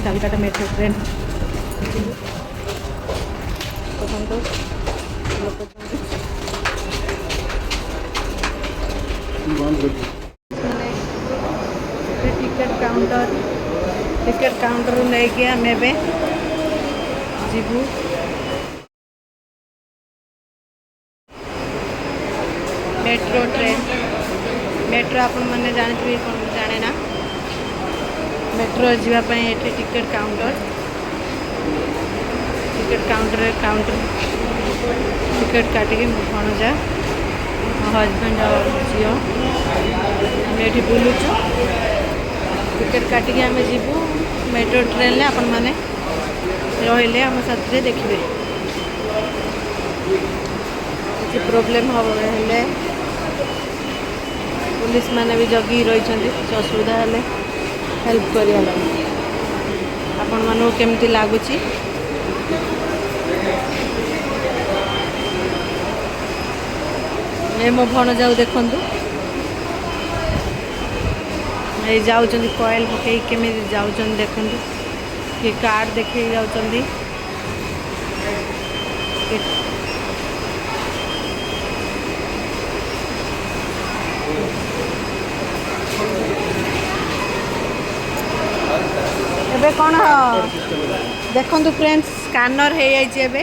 Calcutta metro train ticket counter नहीं कि आम जीवु मेट्रो ट्रेन मेट्रो आपण मैंने जानते जाने ना मेट्रो जावाई ये टिकेट काउंटर टिकेट काटिकी भणजा मो हजबैंड और झील आम ये बुलुचु टिकेट काटिकी आम जीवु मेट्रो ट्रेन में आपण मैंने रहिले आम साथ देखिए किसी प्रोब्लेम हम पुलिस मैंने भी जगी रही किसी असुविधा हेल्प करिया आपण मानू केमती लगुच मो भण जाऊ देखु ये जाऊँ कॉइल पकई केमी जाऊँ देखु कि कार्ड देखे जाऊँ एबे कौन देखु फ्रेंड्स स्कानर हो जाए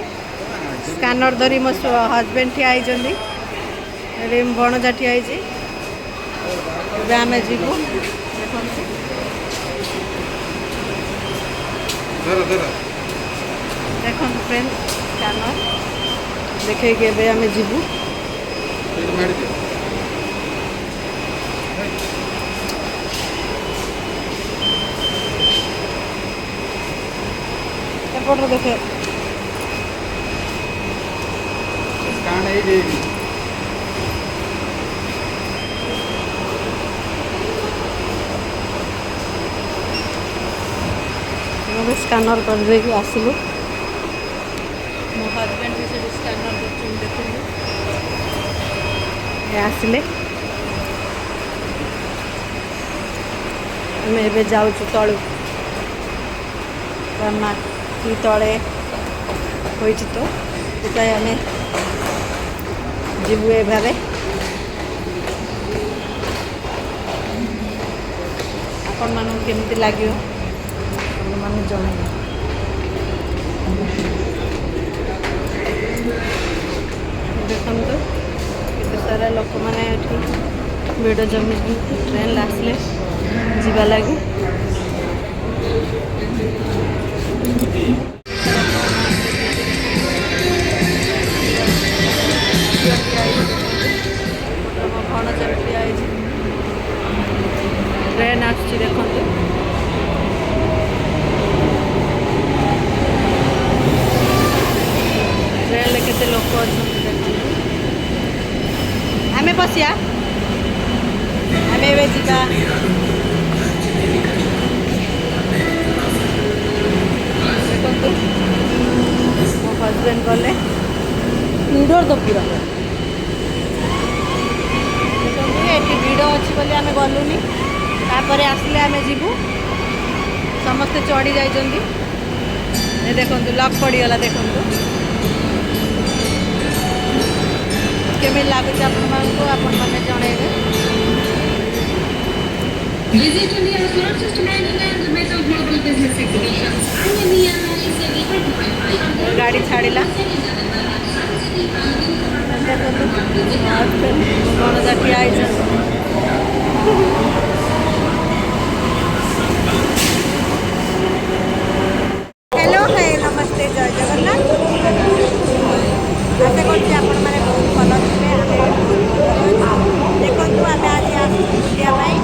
स्कानर धरी मो हजबैंड ठिया भणजा ठिया आम जीवु देखो फ्रेंड्स स्कानर देखे आम जीवु देखे स्कानर कर देगी आसलु मो हजबैंड भी से स्कानर देखो आसिले आम ए जाऊँ तलू माटी तले हो तो आम जीवु ए भावे आपण मानू केमती लगे मैंने जन देखु केते सारा लोक मैंने भिड़ जमी ट्रेन आसले जीवा लगी ट्रेन आसुची देखु ट्रेन केते लोक आम बसिया आम ए जा देखो मो हजबैंड गले भिड़ तो भिड़ देखो ये भिड़ अच्छी बोली आम गलुनी तापर आसले आम जीवु समस्ते चढ़ी जाइए देखु लक पड़गला देखु केमी लगुच आपने जनइबे Visit India's largest mining and metal global business exhibitions. IMEA ICV 2025. गाड़ी छाड़िला गणजा ठिया हेलो है नमस्ते जय जगन्नाथ आशा करছি ଆପଣମାନେ ବହୁତ ଭଲ ଥିବେ ଦେଖନ୍ତୁ ଆମେ ଆଜି ଆସିଛୁ ବୁଲିବା ପାଇଁ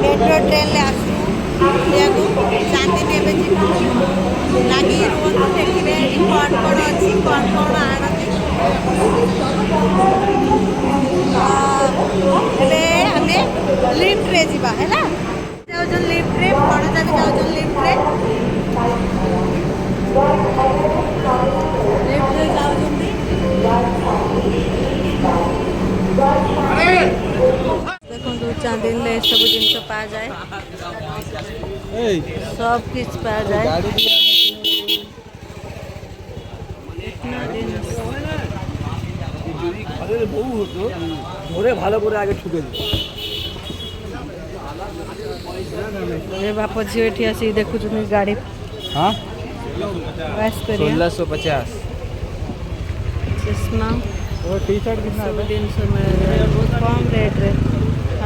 मेट्रो ट्रेन ले आसू शांति भी एवं जीव लगी रुहतु देखिए कौन कौन अच्छी कौन कौन आनती आम लिफ्ट रे जीवा है जाऊन लिफ्ट रे भणजा भी जाऊन लिफ्ट रे देखो चांदिल सब जिन पा जाए सब किस पा जाए ধরে ভালো করে আগে ঠুকে দিই बाप झील ये आसी देखु गाड़ी हाँ बस करिए 1650 चश्मा और टी शर्ट कितना सब दिन मिल जाए बहुत कम रेट रे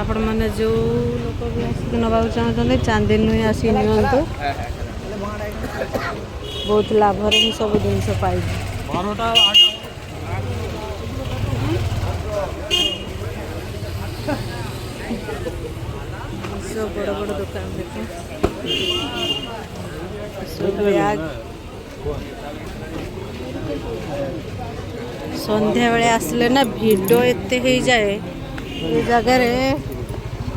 आपण मैंने जो लोग भी आसिक नवा चाहते चांदिल नु आसी नियंतु बहुत लाभ रे सब दिन पाई सब बड़ बड़ दुकान देखे सब बैग संध्या बेले आसले ना भिड़ एते हो जाए ये जगह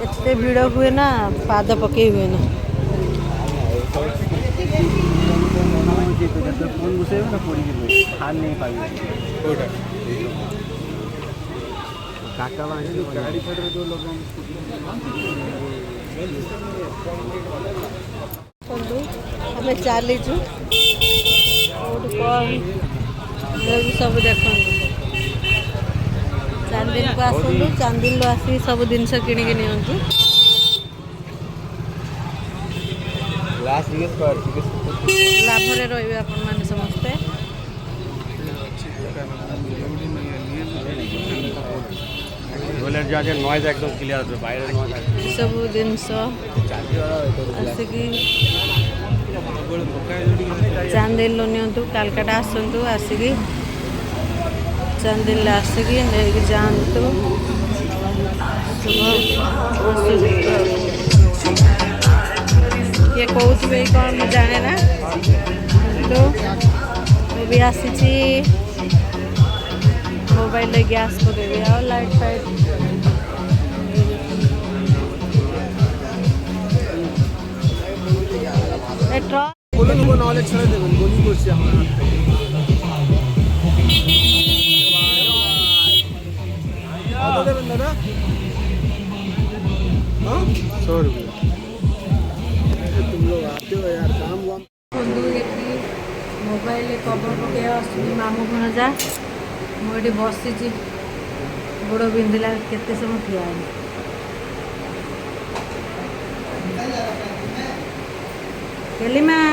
एते भिड़ हुए ना पाद पके हुए ना फोन घुसे ना पड़ी खान नहीं पाई काका गाड़ी छड़ जो लोग हमें चलीचु सब देख चांदिल को आसतु चांदिल आसी सब जिनस किणिकी नियंतु लाभरे रही आपण मैंने समस्ते नॉइज एकदम क्लियर बाहर सब जिनस आसिकी चांदिल नियंतु कालकाटा आसतु आसिकी चांदिल आसिकी नहीं जातु किए कौवे कौन मैं जाने ना तो भी आसी मोबाइल गैस पकड़ी और लाइट फाइट नॉलेज छाड़ा देवें बोली करছি আমরা কত দেবেন দাদা हाँ 100 रुपये तुम लोग आते हो यार काम वाम मोबाइल कवर पकड़ आसुनी मामू भणजा मुझे बसी गोड़ बिंधिला केते समय ठिया केली माँ